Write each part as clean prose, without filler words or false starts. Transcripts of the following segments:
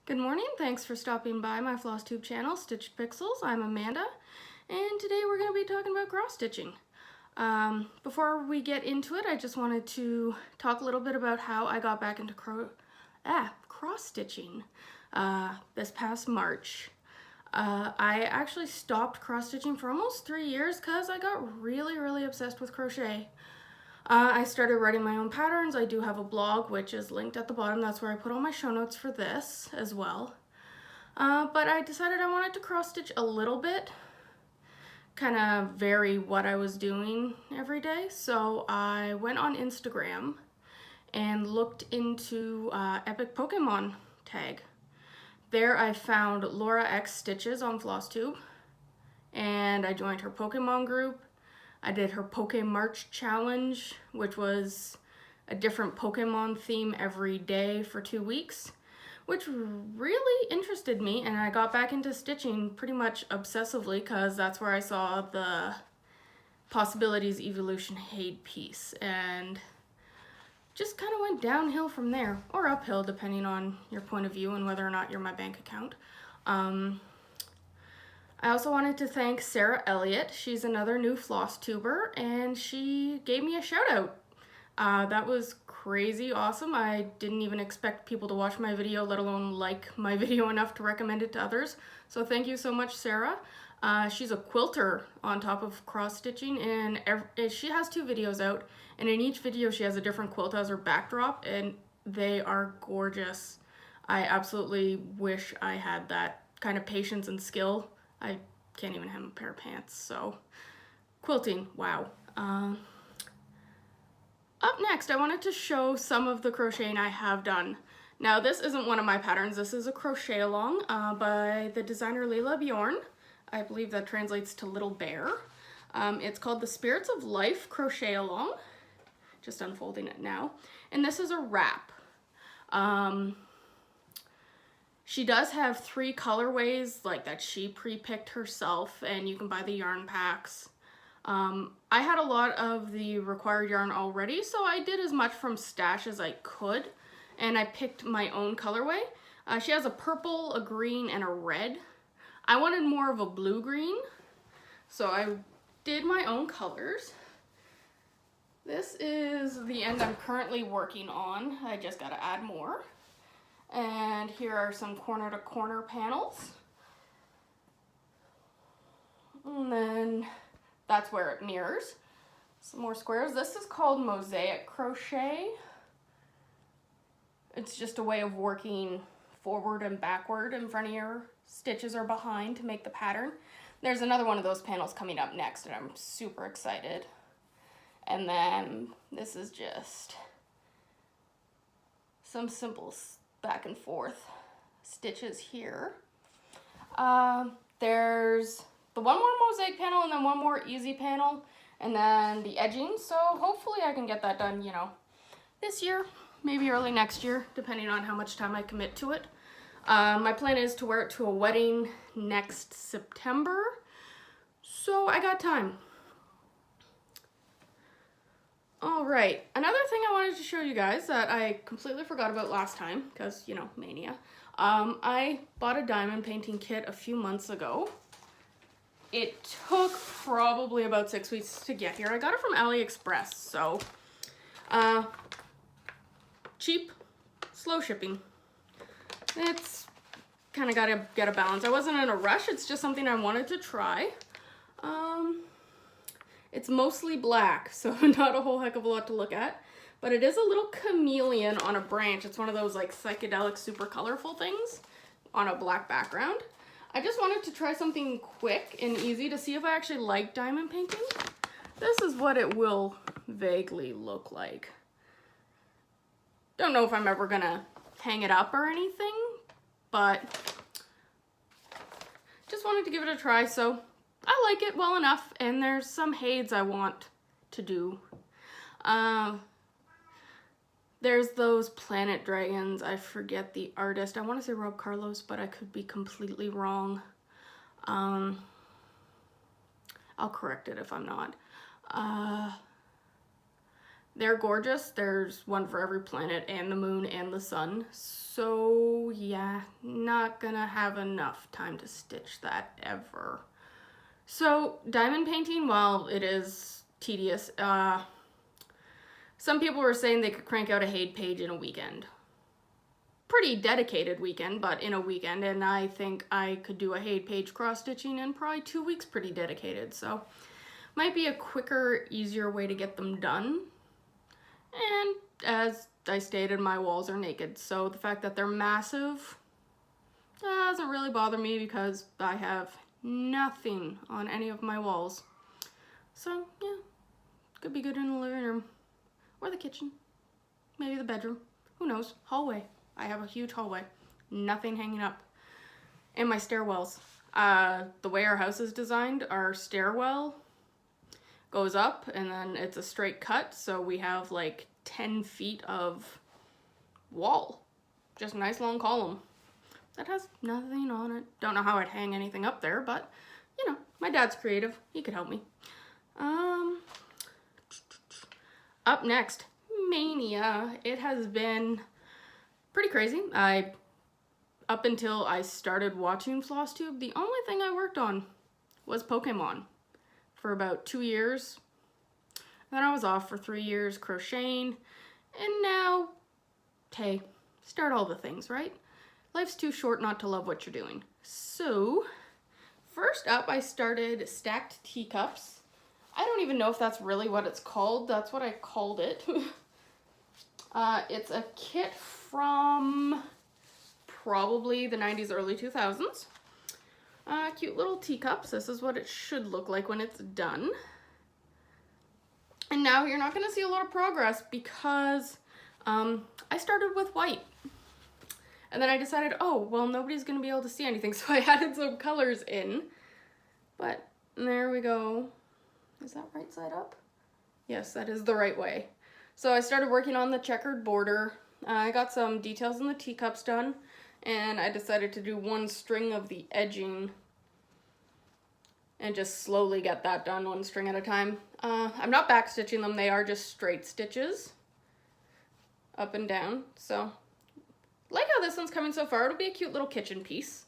Good morning, thanks for stopping by my Flosstube channel, Stitched Pixels. I'm Amanda, and today we're going to be talking about cross-stitching. Before we get into it, I just wanted to talk a little bit about how I got back into cross-stitching this past March. I actually stopped cross-stitching for almost 3 years because I got really obsessed with crochet. I started writing my own patterns. I do have a blog, which is linked at the bottom. That's where I put all my show notes for this as well. But I decided I wanted to cross stitch a little bit, kind of vary what I was doing every day. So I went on Instagram and looked into Epic Pokemon tag. There I found Laura X Stitches on Flosstube, and I joined her Pokemon group. I did her Poke March challenge, which was a different Pokemon theme every day for 2 weeks, which really interested me, and I got back into stitching pretty much obsessively because that's where I saw the Possibilities Evolution Hade piece, and just kind of went downhill from there, or uphill depending on your point of view and whether or not you're my bank account. I also wanted to thank Sarah Elliott. She's another new Flosstuber, and she gave me a shout out. That was crazy awesome. I didn't even expect people to watch my video, let alone like my video enough to recommend it to others. So thank you so much, Sarah. She's a quilter on top of cross-stitching, and she has 2 videos out, and in each video she has a different quilt as her backdrop, and they are gorgeous. I absolutely wish I had that kind of patience and skill. I can't even hem a pair of pants, so quilting, wow. Up next, I wanted to show some of the crocheting I have done. Now, this isn't one of my patterns. This is a crochet along by the designer Leila Bjorn. I believe that translates to Little Bear. It's called the Spirits of Life Crochet Along. Just unfolding it now. And this is a wrap. She does have 3 colorways like that she pre-picked herself, and you can buy the yarn packs. I had a lot of the required yarn already, so I did as much from stash as I could, and I picked my own colorway. She has a purple, a green, and a red. I wanted more of a blue-green, so I did my own colors. This is the end I'm currently working on. I just gotta add more. And here are some corner to corner panels. And then that's where it mirrors. Some more squares. This is called mosaic crochet. It's just a way of working forward and backward in front of your stitches or behind to make the pattern. There's another one of those panels coming up next, and I'm super excited. And then this is just some simple back and forth stitches here. There's the one more mosaic panel and then one more easy panel, and then the edging. So hopefully I can get that done, you know, this year, maybe early next year, depending on how much time I commit to it. My plan is to wear it to a wedding next September, so I got time. All right, another thing I wanted to show you guys that I completely forgot about last time, because, you know, Maynia. I bought a diamond painting kit a few months ago. It took probably about 6 weeks to get here. I got it from AliExpress, so cheap, slow shipping. It's kind of got to get a balance. I wasn't in a rush. It's just something I wanted to try. It's mostly black, so not a whole heck of a lot to look at, but it is a little chameleon on a branch. It's one of those like psychedelic, super colorful things on a black background. I just wanted to try something quick and easy to see if I actually like diamond painting. This is what it will vaguely look like. Don't know if I'm ever gonna hang it up or anything, but just wanted to give it a try, so I like it well enough, and there's some Hades I want to do. There's those planet dragons. I forget the artist. I want to say Rob Carlos, but I could be completely wrong. I'll correct it if I'm not. They're gorgeous. There's one for every planet and the moon and the sun. So So yeah, not gonna have enough time to stitch that ever. So diamond painting, while it is tedious, some people were saying they could crank out a Haid page in a weekend. Pretty dedicated weekend, but in a weekend, and I think I could do a Haid page cross stitching in probably 2 weeks pretty dedicated, so might be a quicker, easier way to get them done. And as I stated, my walls are naked, so the fact that they're massive doesn't really bother me because I have nothing on any of my walls. So yeah, could be good in the living room or the kitchen, maybe the bedroom, who knows. Hallway, I have a huge hallway, nothing hanging up. And my stairwells, the way our house is designed, our stairwell goes up and then it's a straight cut, so we have like 10 feet of wall, just a nice long column that has nothing on it. Don't know how I'd hang anything up there, but you know, my dad's creative, he could help me. Up next, Maynia. It has been pretty crazy. Up until I started watching Flosstube, the only thing I worked on was Pokemon for about 2 years. Then I was off for 3 years crocheting, and now, hey, start all the things, right? Life's too short not to love what you're doing. So, first up, I started stacked teacups. I don't even know if that's really what it's called. That's what I called it. It's a kit from probably the 90s, early 2000s. Cute little teacups. This is what it should look like when it's done. And now you're not going to see a lot of progress because I started with white. And then I decided, oh, well, nobody's going to be able to see anything, so I added some colors in. But there we go. Is that right side up? Yes, that is the right way. So I started working on the checkered border. I got some details in the teacups done, and I decided to do one string of the edging and just slowly get that done one string at a time. I'm not back stitching them, they are just straight stitches up and down. So like how this one's coming so far, it'll be a cute little kitchen piece.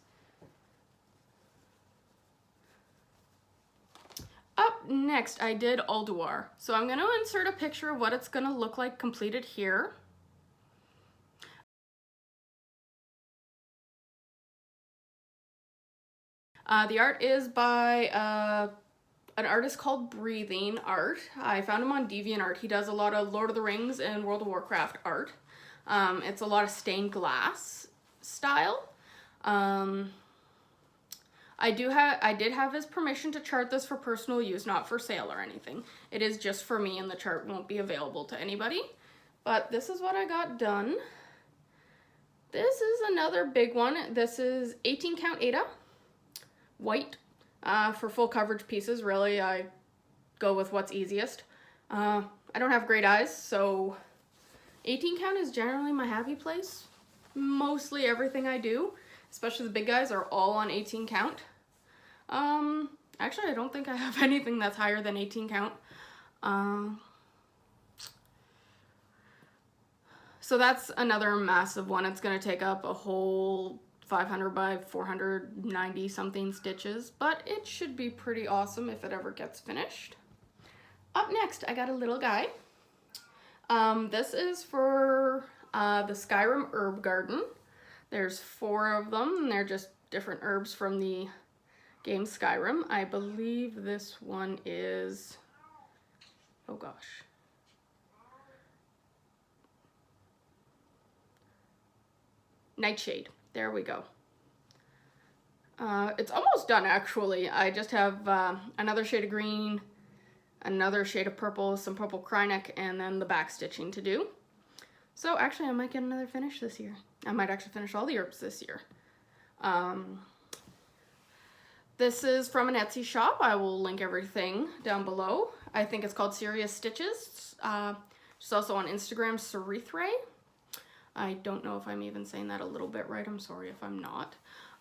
Up next, I did Alduar. So I'm going to insert a picture of what it's going to look like completed here. The art is by an artist called Breathing Art. I found him on DeviantArt. He does a lot of Lord of the Rings and World of Warcraft art. It's a lot of stained glass style. I did have his permission to chart this for personal use, not for sale or anything. It is just for me, and the chart won't be available to anybody. But this is what I got done. This is another big one. This is 18 count Ada, white, for full coverage pieces. Really, I go with what's easiest. I don't have great eyes, so 18 count is generally my happy place. Mostly everything I do, especially the big guys, are all on 18 count. Actually, I don't think I have anything that's higher than 18 count. So that's another massive one. It's going to take up a whole 500 by 490 something stitches, but it should be pretty awesome if it ever gets finished. Up next, I got a little guy. This is for the Skyrim herb garden. There's 4 of them, and they're just different herbs from the game Skyrim. I believe this one is, oh gosh, Nightshade. There we go. It's almost done, actually. I just have another shade of green, another shade of purple, some purple Krynic, and then the back stitching to do. So actually, I might get another finish this year. I might actually finish all the herbs this year. This is from an Etsy shop. I will link everything down below. I think it's called Serious Stitches. She's also on Instagram, Cerithray. I don't know if I'm even saying that a little bit right. I'm sorry if I'm not.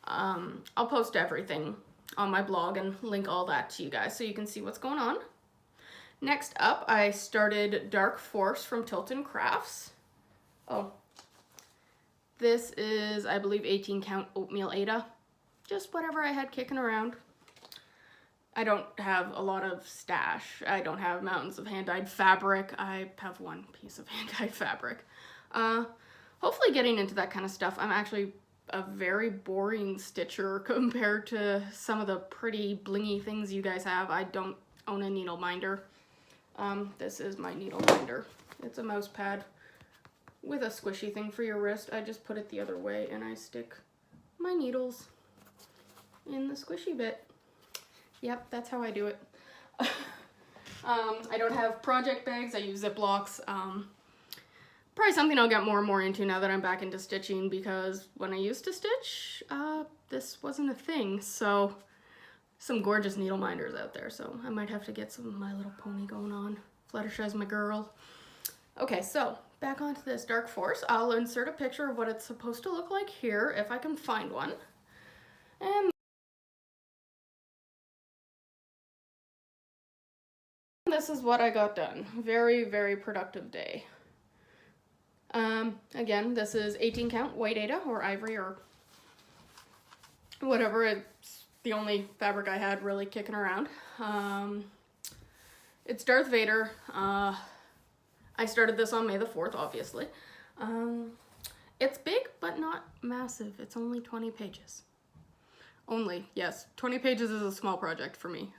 I'll post everything on my blog and link all that to you guys so you can see what's going on. Next up, I started Dark Force from Tilton Crafts. Oh, This is, I believe, 18 count oatmeal Ada. Just whatever I had kicking around. I don't have a lot of stash. I don't have mountains of hand-dyed fabric. I have one piece of hand-dyed fabric. Hopefully getting into that kind of stuff. I'm actually a very boring stitcher compared to some of the pretty blingy things you guys have. I don't own a needle minder. This is my needle minder. It's a mouse pad with a squishy thing for your wrist. I just put it the other way and I stick my needles in the squishy bit. Yep, that's how I do it. I don't have project bags. I use Ziplocs. Probably something I'll get more and more into now that I'm back into stitching, because when I used to stitch, this wasn't a thing. So some gorgeous needle minders out there. So I might have to get some My Little Pony going on. Fluttershy's my girl. Okay, so back onto this Dark Force. I'll insert a picture of what it's supposed to look like here if I can find one. And this is what I got done. Very, very productive day. Again, this is 18 count white Ada or ivory or whatever. It's the only fabric I had really kicking around. It's Darth Vader. I started this on May the 4th, obviously. It's big, but not massive. It's only 20 pages. Only, yes. 20 pages is a small project for me.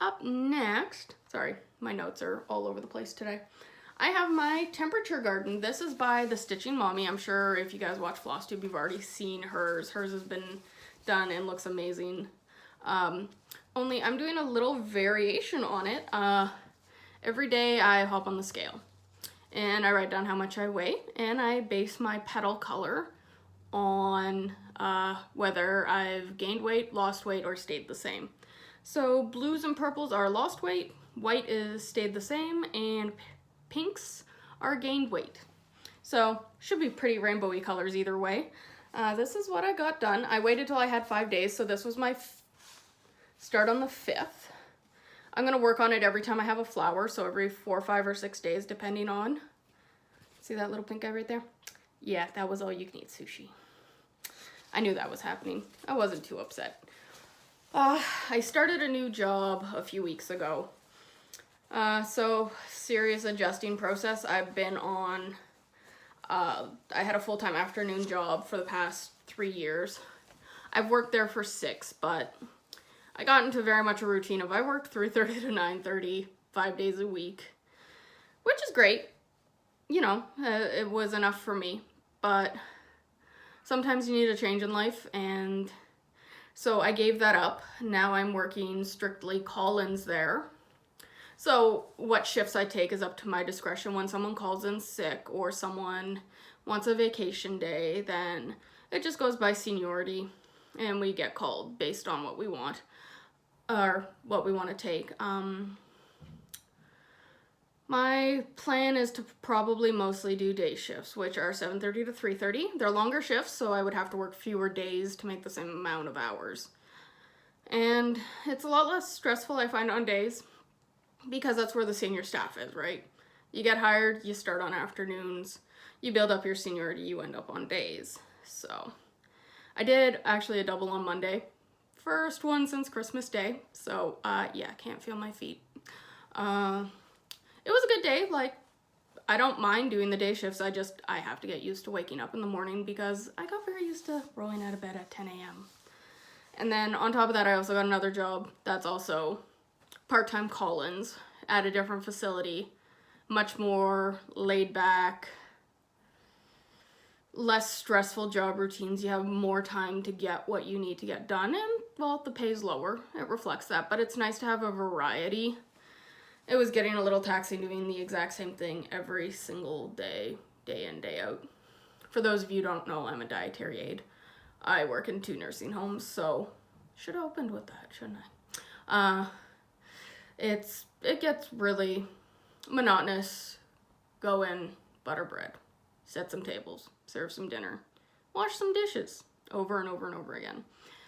Up next, sorry, my notes are all over the place today. I have my temperature garden. This is by the Stitching Mommy. I'm sure if you guys watch Flosstube, you've already seen hers. Hers has been done and looks amazing. Only I'm doing a little variation on it. Every day I hop on the scale and I write down how much I weigh, and I base my petal color on whether I've gained weight, lost weight, or stayed the same. So blues and purples are lost weight, white is stayed the same, and pinks are gained weight. So should be pretty rainbowy colors either way. This is what I got done. I waited till I had 5 days, so this was my start on the 5th. I'm gonna work on it every time I have a flower, so every 4, 5, or 6 days, depending on. See that little pink guy right there? Yeah, that was all you can eat sushi. I knew that was happening. I wasn't too upset. I started a new job a few weeks ago. So serious adjusting process. I've been on, I had a full-time afternoon job for the past 3 years. I've worked there for 6, but I got into very much a routine of I worked 3:30 to 9:30, 5 days a week, which is great. You know, it was enough for me, but sometimes you need a change in life, and so I gave that up. Now I'm working strictly call-ins there. So what shifts I take is up to my discretion. When someone calls in sick or someone wants a vacation day, then it just goes by seniority and we get called based on what we want or what we want to take. My plan is to probably mostly do day shifts, which are 7:30 to 3:30. They're longer shifts, so I would have to work fewer days to make the same amount of hours. And it's a lot less stressful, I find, on days, because that's where the senior staff is, right? You get hired, you start on afternoons, you build up your seniority, you end up on days. So I did actually a double on Monday. First one since Christmas Day. So yeah, can't feel my feet. It was a good day. Like, I don't mind doing the day shifts. I have to get used to waking up in the morning because I got very used to rolling out of bed at 10 a.m. And then on top of that, I also got another job that's also part-time call-ins at a different facility. Much more laid back, less stressful job routines. You have more time to get what you need to get done, and well, the pay's lower. It reflects that, but it's nice to have a variety. It was getting a little taxing doing the exact same thing every single day, day in, day out. For those of you who don't know, I'm a dietary aide. I work in 2 nursing homes, so should have opened with that, shouldn't I? It gets really monotonous. Go in, butter bread, set some tables, serve some dinner, wash some dishes, over and over and over again.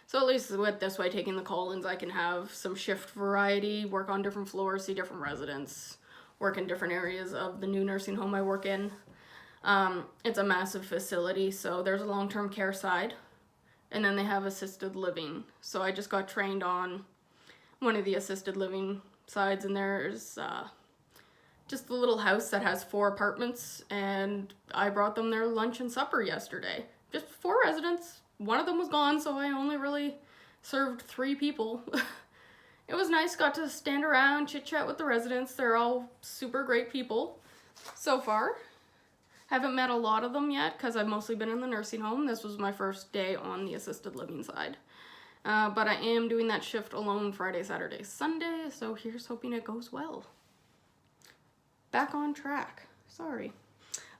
So at least with this way, taking the call-ins, I can have some shift variety, work on different floors, see different residents, work in different areas of the new nursing home I work in. It's a massive facility, so there's a long-term care side, and then they have assisted living. So I just got trained on one of the assisted living sides, and there's just a little house that has 4 apartments, and I brought them their lunch and supper yesterday. Just 4 residents. One of them was gone, so I only really served 3 people. It was nice, got to stand around, chit-chat with the residents. They're all super great people so far. Haven't met a lot of them yet because I've mostly been in the nursing home. This was my first day on the assisted living side. But I am doing that shift alone Friday, Saturday, Sunday, so here's hoping it goes well. Back on track. Sorry.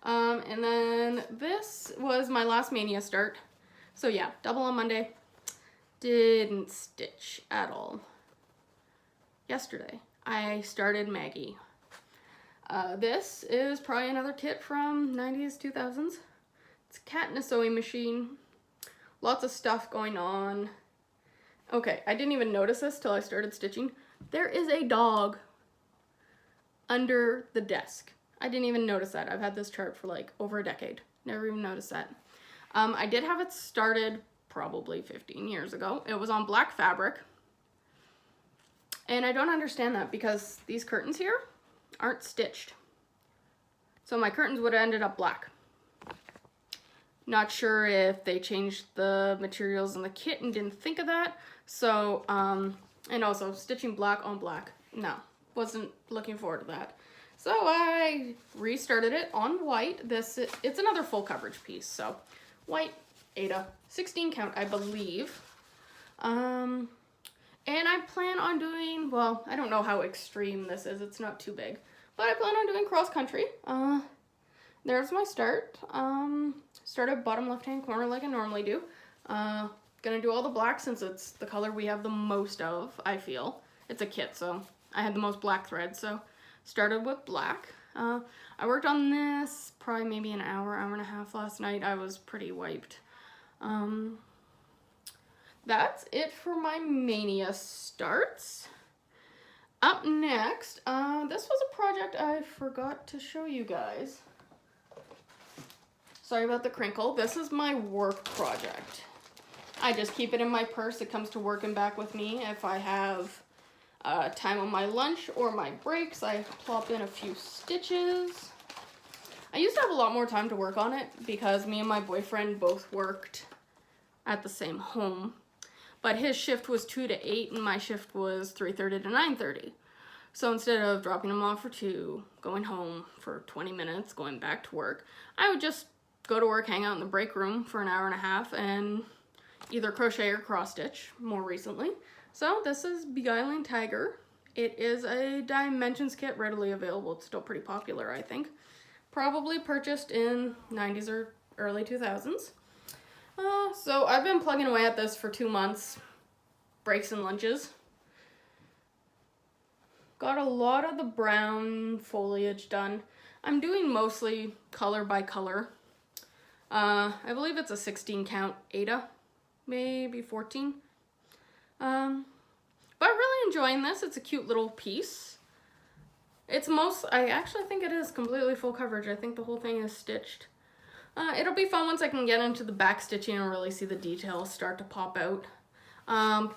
And then this was my last Maynia start. So yeah, double on Monday. Didn't stitch at all. Yesterday, I started Maggie. This is probably another kit from 90s, 2000s. It's a cat and a sewing machine. Lots of stuff going on. Okay, I didn't even notice this till I started stitching. There is a dog under the desk. I didn't even notice that. I've had this chart for like over a decade. Never even noticed that. I did have it started probably 15 years ago. It was on black fabric. And I don't understand that because these curtains here aren't stitched. So my curtains would have ended up black. Not sure if they changed the materials in the kit and didn't think of that. So, and also stitching black on black. No, wasn't looking forward to that. So I restarted it on white. It's another full coverage piece. So white, Ada, 16 count, I believe. And I plan on doing, well, I don't know how extreme this is. It's not too big. But I plan on doing cross country. There's my start. Started bottom left-hand corner like I normally do. Gonna do all the black since it's the color we have the most of, I feel. It's a kit, so I had the most black thread, so started with black. I worked on this probably maybe an hour and a half last night. I was pretty wiped. That's it for my Maynia starts. Up next, this was a project I forgot to show you guys. Sorry about the crinkle. This is my work project. I just keep it in my purse. It comes to work and back with me. If I have time on my lunch or my breaks, I plop in a few stitches. I used to have a lot more time to work on it because me and my boyfriend both worked at the same home. But his shift was 2 to 8 and my shift was 3:30 to 9:30. So instead of dropping him off for 2, going home for 20 minutes, going back to work, I would just go to work, hang out in the break room for an hour and a half, and either crochet or cross stitch more recently. So this is Beguiling Tiger. It is a dimensions kit readily available. It's still pretty popular, I think. Probably purchased in 90s or early 2000s. So I've been plugging away at this for 2 months, breaks and lunches. Got a lot of the brown foliage done. I'm doing mostly color by color. I believe it's a 16 count Ada, maybe 14. But really enjoying this. It's a cute little piece. I actually think it is completely full coverage. I think the whole thing is stitched. It'll be fun once I can get into the back stitching and really see the details start to pop out.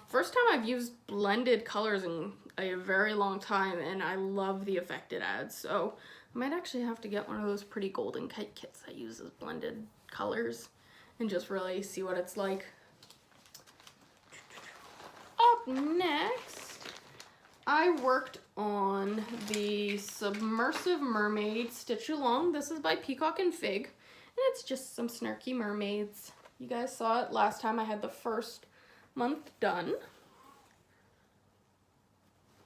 First time I've used blended colors in a very long time, and I love the effect it adds. So I might actually have to get one of those pretty golden kite kits that uses blended colors and just really see what it's like. Up next, I worked on the Submersive Mermaid Stitch Along. This is by Peacock and Fig. And it's just some snarky mermaids. You guys saw it last time I had the first month done.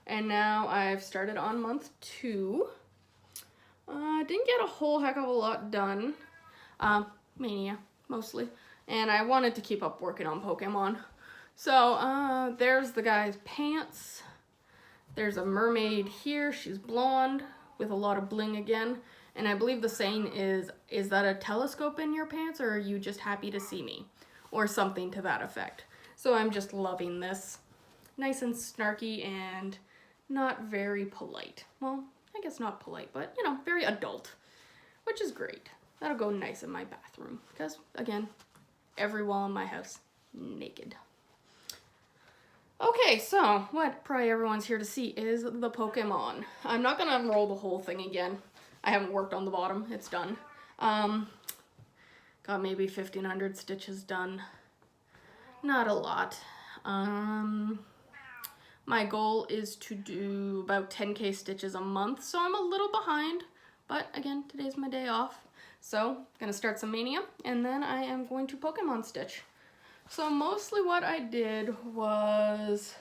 And now I've started on month 2. Didn't get a whole heck of a lot done. Maynia, mostly. And I wanted to keep up working on Pokemon. So, there's the guy's pants. There's a mermaid here. She's blonde with a lot of bling again. And I believe the saying is that a telescope in your pants, or are you just happy to see me? Or something to that effect. So I'm just loving this. Nice and snarky and not very polite. Well, I guess not polite, but you know, very adult, which is great. That'll go nice in my bathroom because, again, every wall in my house naked. Okay, so what probably everyone's here to see is the Pokemon. I'm not gonna unroll the whole thing again. I haven't worked on the bottom, it's done. Got maybe 1,500 stitches done. Not a lot. My goal is to do about 10K stitches a month, so I'm a little behind. But again, today's my day off. So, gonna start some Maynia, and then I am going to Pokemon stitch. So mostly what I did was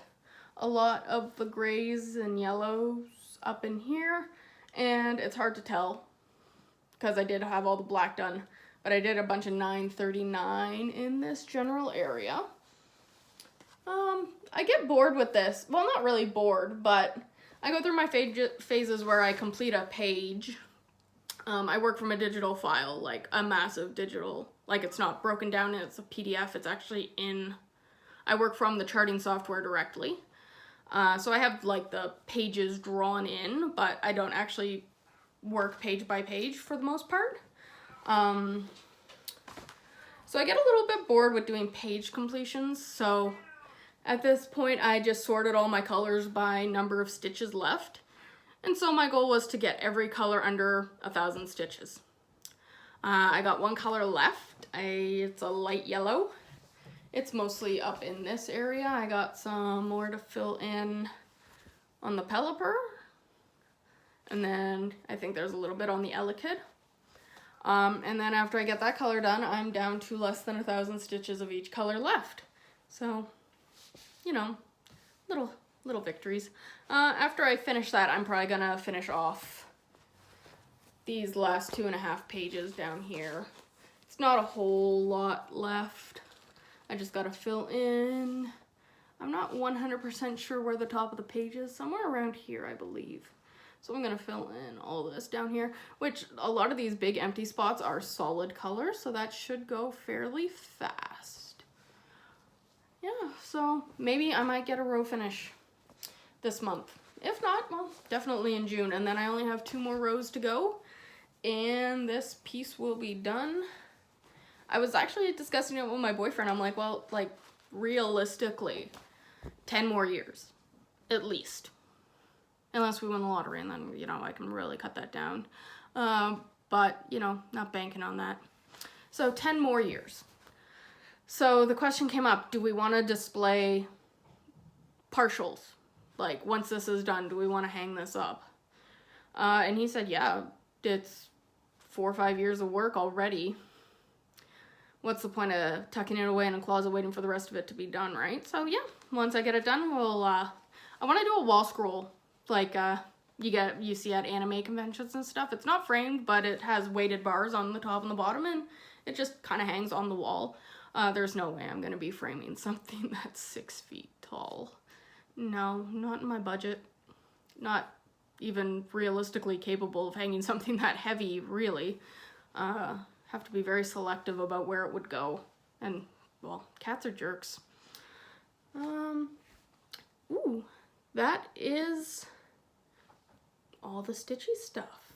a lot of the grays and yellows up in here, and it's hard to tell because I did have all the black done, but I did a bunch of 939 in this general area. I get bored with this. Well, not really bored, but I go through my phases where I complete a page. I work from a digital file, like a massive digital, like it's not broken down and it's a PDF, it's actually I work from the charting software directly. So I have like the pages drawn in, but I don't actually work page by page for the most part. So I get a little bit bored with doing page completions, so at this point I just sorted all my colors by number of stitches left. And so my goal was to get every color under 1,000 stitches. I got one color left. It's a light yellow. It's mostly up in this area. I got some more to fill in on the Pelipper. And then I think there's a little bit on the Elekid. And then after I get that color done, I'm down to less than 1,000 stitches of each color left. So, you know, little victories. After I finish that, I'm probably gonna finish off these last 2.5 pages down here. It's not a whole lot left. I just gotta fill in. I'm not 100% sure where the top of the page is. Somewhere around here, I believe. So I'm gonna fill in all this down here, which a lot of these big empty spots are solid colors, so that should go fairly fast. Yeah, so maybe I might get a row finish this month. If not, well, definitely in June. And then I only have 2 more rows to go, and this piece will be done. I was actually discussing it with my boyfriend. I'm like, well, like, realistically, 10 more years, at least. Unless we win the lottery, and then, you know, I can really cut that down. But, you know, not banking on that. So 10 more years. So the question came up, do we want to display partials? Like, once this is done, do we want to hang this up? And he said, yeah, it's 4 or 5 years of work already. What's the point of tucking it away in a closet waiting for the rest of it to be done, right? So yeah, once I get it done, we'll, I want to do a wall scroll, like you see at anime conventions and stuff. It's not framed, but it has weighted bars on the top and the bottom, and it just kind of hangs on the wall. There's no way I'm going to be framing something that's 6 feet tall. No, not in my budget. Not even realistically capable of hanging something that heavy, really. Have to be very selective about where it would go. And, well, cats are jerks. Ooh, that is all the stitchy stuff.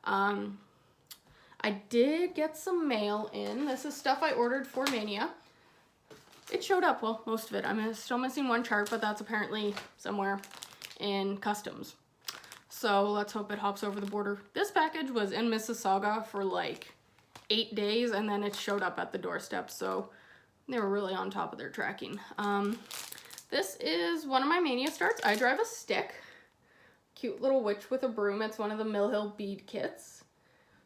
I did get some mail in. This is stuff I ordered for Maynia. It showed up, well, most of it. I'm still missing one chart, but that's apparently somewhere in customs. So let's hope it hops over the border. This package was in Mississauga for like 8 days, and then it showed up at the doorstep, so they were really on top of their tracking. This is one of my Maynia starts. I drive a stick. Cute little witch with a broom. It's one of the Mill Hill bead kits.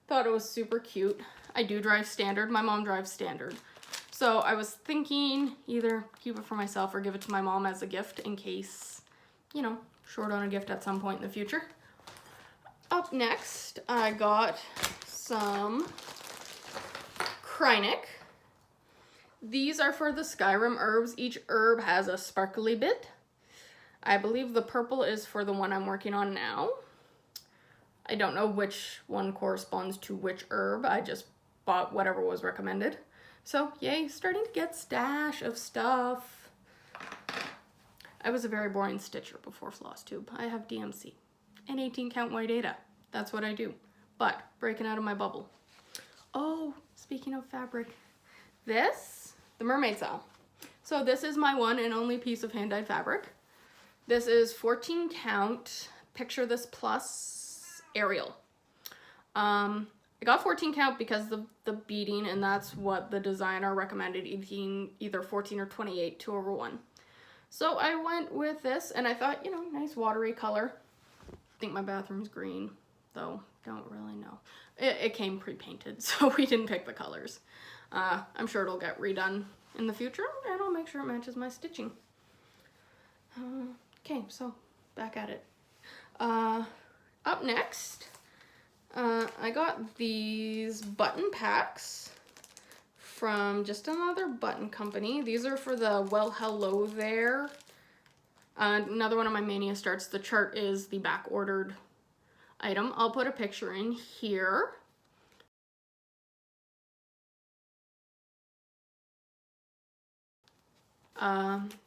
Thought it was super cute. I do drive standard. My mom drives standard. So I was thinking either keep it for myself or give it to my mom as a gift in case, you know, short on a gift at some point in the future. Up next, I got some Krynic. These are for the Skyrim herbs. Each herb has a sparkly bit. I believe the purple is for the one I'm working on now. I don't know which one corresponds to which herb. I just bought whatever was recommended. So, yay, starting to get stash of stuff. I was a very boring stitcher before Flosstube. I have DMC. and 18 count white Aida. That's what I do. But breaking out of my bubble. Oh, speaking of fabric, this, the mermaid cell. So this is my one and only piece of hand-dyed fabric. This is 14 count, picture this plus Ariel. I got 14 count because of the beading, and that's what the designer recommended, either 14 or 28, 2/1. So I went with this, and I thought, you know, nice watery color. I think my bathroom's green, though, don't really know. It came pre-painted, so we didn't pick the colors. I'm sure it'll get redone in the future, and I'll make sure it matches my stitching. Okay, so back at it. Up next, I got these button packs from just another button company. These are for the Well Hello There. Another one of my Maynia starts. The chart is the back ordered item. I'll put a picture in here.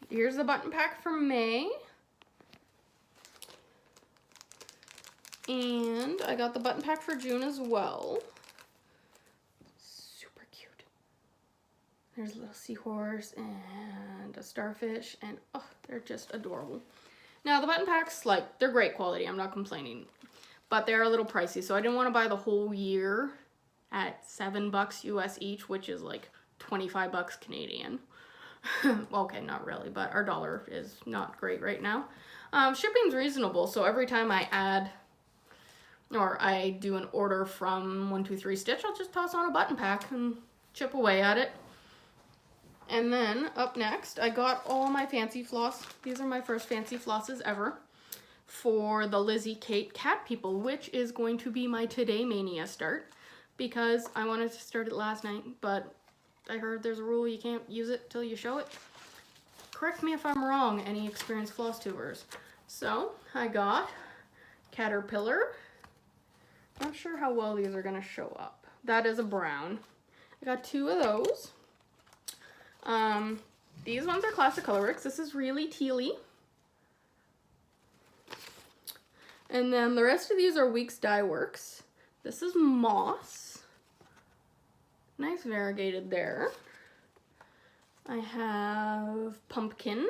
Here's the button pack for May. And I got the button pack for June as well. Super cute. There's a little seahorse and a starfish, and oh, they're just adorable. Now the button packs, like, they're great quality, I'm not complaining, but they're a little pricey, so I didn't want to buy the whole year at $7 US each, which is like 25 bucks Canadian. Okay, not really, but our dollar is not great right now. Shipping's reasonable, so every time I add or I do an order from 123 Stitch, I'll just toss on a button pack and chip away at it. And then up next, I got all my fancy floss. These are my first fancy flosses ever for the Lizzie Kate Cat People, which is going to be my Today Maynia start, because I wanted to start it last night, but I heard there's a rule you can't use it till you show it. Correct me if I'm wrong, any experienced floss tubers. So I got Caterpillar. Not sure how well these are gonna show up. That is a brown. I got 2 of those. These ones are Classic Colorworks. This is really tealy. And then the rest of these are Weeks Dye Works. This is Moss. Nice variegated there. I have Pumpkin.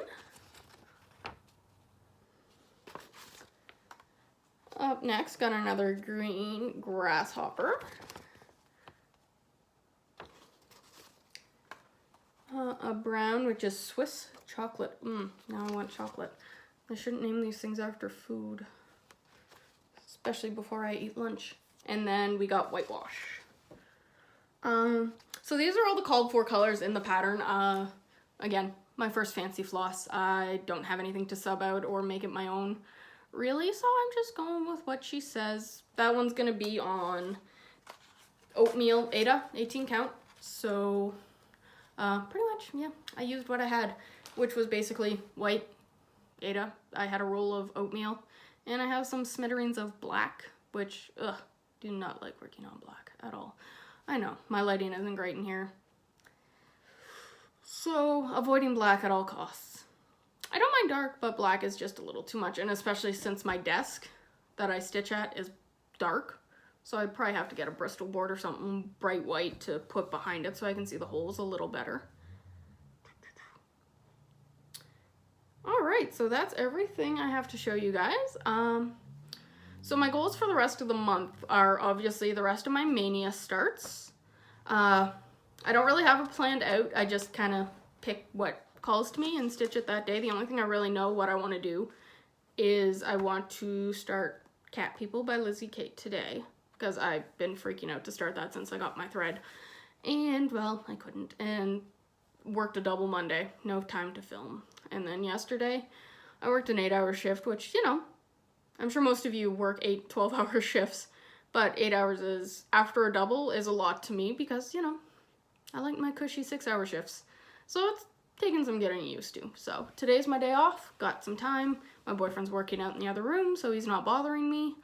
Up next, got another green Grasshopper. A brown, which is Swiss chocolate. Now I want chocolate. I shouldn't name these things after food, especially before I eat lunch. And then we got Whitewash. So these are all the called for colors in the pattern. Again, my first fancy floss. I don't have anything to sub out or make it my own, really, so I'm just going with what she says. That one's gonna be on Oatmeal Aida, 18 count. So pretty much, yeah, I used what I had, which was basically white Aida. I had a roll of oatmeal, and I have some smithereens of black, which, do not like working on black at all. I know, my lighting isn't great in here. So, avoiding black at all costs. I don't mind dark, but black is just a little too much, and especially since my desk that I stitch at is dark, so I'd probably have to get a Bristol board or something bright white to put behind it so I can see the holes a little better. Alright, so that's everything I have to show you guys. So my goals for the rest of the month are obviously the rest of my Maynia starts. I don't really have it planned out. I just kind of pick what calls to me and stitch it that day. The only thing I really know what I want to do is I want to start Cat People by Lizzie Kate today, because I've been freaking out to start that since I got my thread. And, well, I couldn't. And worked a double Monday. No time to film. And then yesterday, I worked an 8-hour shift, which, you know, I'm sure most of you work 8 12-hour shifts, but 8 hours is, after a double, is a lot to me because, you know, I like my cushy 6-hour shifts. So it's taking some getting used to. So today's my day off, got some time. My boyfriend's working out in the other room, so he's not bothering me.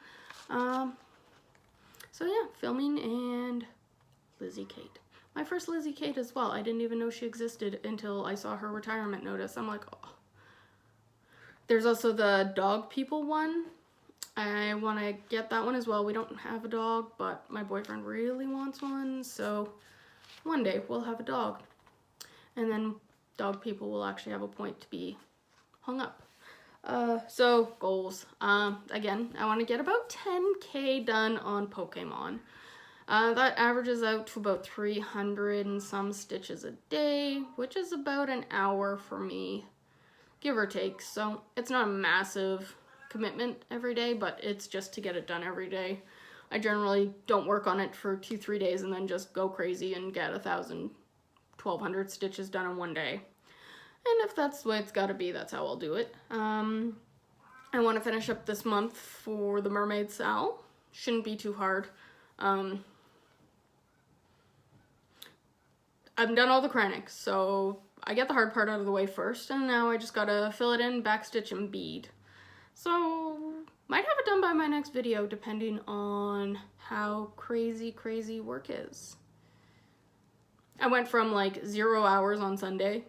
So yeah, filming and Lizzie Kate. My first Lizzie Kate as well. I didn't even know she existed until I saw her retirement notice. I'm like, oh. There's also the Dog People one. I want to get that one as well. We don't have a dog, but my boyfriend really wants one, so one day we'll have a dog. And then dog people will actually have a point to be hung up. So goals. Again, I want to get about 10K done on Pokemon. That averages out to about 300 and some stitches a day, which is about an hour for me, give or take. So it's not a massive commitment every day, but it's just to get it done every day. I generally don't work on it for 2-3 days and then just go crazy and get 1,000-1,200 stitches done in one day. And if that's the way it's gotta be, that's how I'll do it. I want to finish up this month for the Mermaid Sal. Shouldn't be too hard. I've done all the Kranich, so I get the hard part out of the way first, and now I just gotta fill it in, backstitch, and bead. So, might have it done by my next video, depending on how crazy work is. I went from like 0 hours on Sunday,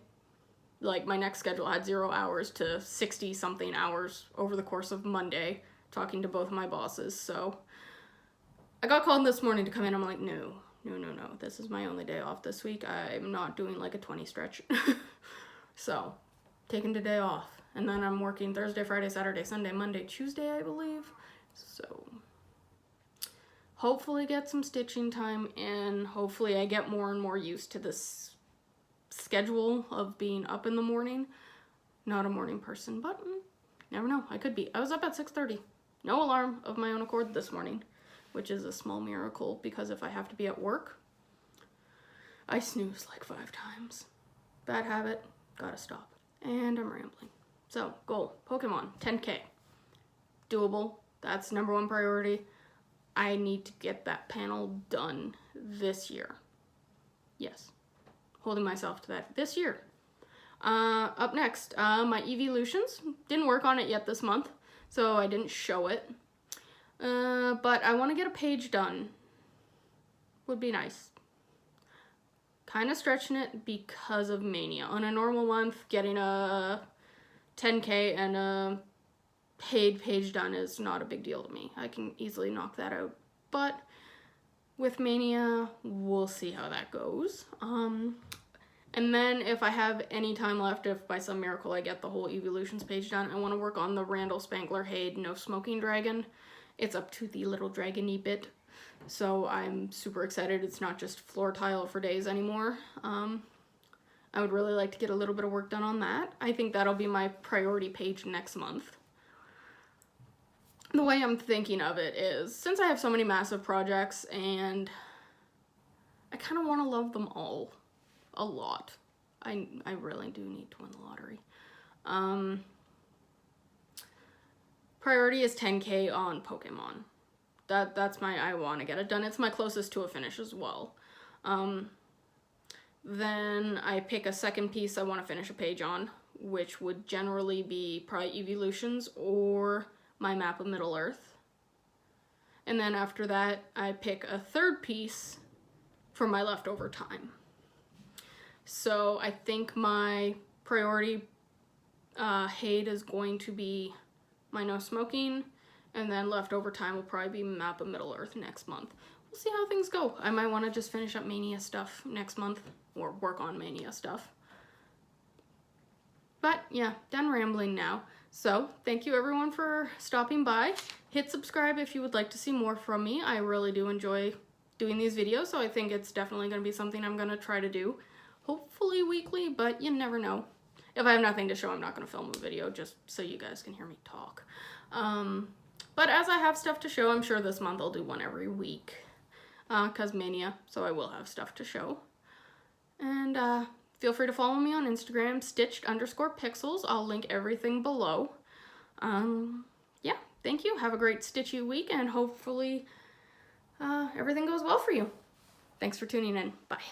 like my next schedule had 0 hours, to 60 something hours over the course of Monday, talking to both of my bosses. So I got called this morning to come in. I'm like, no, this is my only day off this week. I'm not doing like a 20 stretch. So taking the day off, and then I'm working Thursday, Friday, Saturday, Sunday, Monday, Tuesday, I believe. So hopefully get some stitching time in. Hopefully I get more and more used to this schedule of being up in the morning. Not a morning person, but never know, I could be. I was up at 6:30, no alarm of my own accord this morning, which is a small miracle, because if I have to be at work, I snooze like 5 times. Bad habit, gotta stop. And I'm rambling. So, goal, Pokemon, 10K. Doable, that's #1 priority. I need to get that panel done this year. Yes, holding myself to that this year. Up next, my Evolutions. Didn't work on it yet this month, so I didn't show it. But I want to get a page done. Would be nice. Kind of stretching it because of Maynia. On a normal month, getting a 10K and a paid page done is not a big deal to me. I can easily knock that out. But with Maynia, we'll see how that goes. And then if I have any time left, if by some miracle I get the whole Evolutions page done, I want to work on the Randall Spangler Hade No Smoking Dragon. It's up to the little dragony bit, so I'm super excited. It's not just floor tile for days anymore. I would really like to get a little bit of work done on that. I think that'll be my priority page next month. The way I'm thinking of it is, since I have so many massive projects and I kind of want to love them all a lot. I really do need to win the lottery. Priority is 10K on Pokemon. That's my, I want to get it done. It's my closest to a finish as well. Then I pick a second piece I want to finish a page on, which would generally be probably Evolutions or my map of Middle-earth. And then after that, I pick a third piece for my leftover time. So I think my priority Hade is going to be my No Smoking, and then leftover time will probably be map of Middle-earth next month. We'll see how things go. I might want to just finish up Maynia stuff next month, or work on Maynia stuff. But yeah, done rambling now. So thank you everyone for stopping by. Hit subscribe if you would like to see more from me. I really do enjoy doing these videos, so I think it's definitely going to be something I'm going to try to do. Hopefully weekly, but you never know. If I have nothing to show, I'm not going to film a video just so you guys can hear me talk. But as I have stuff to show, I'm sure this month I'll do one every week. Because Maynia, so I will have stuff to show. And feel free to follow me on Instagram, stitched_pixels. I'll link everything below. Yeah, thank you. Have a great stitchy week, and hopefully everything goes well for you. Thanks for tuning in. Bye.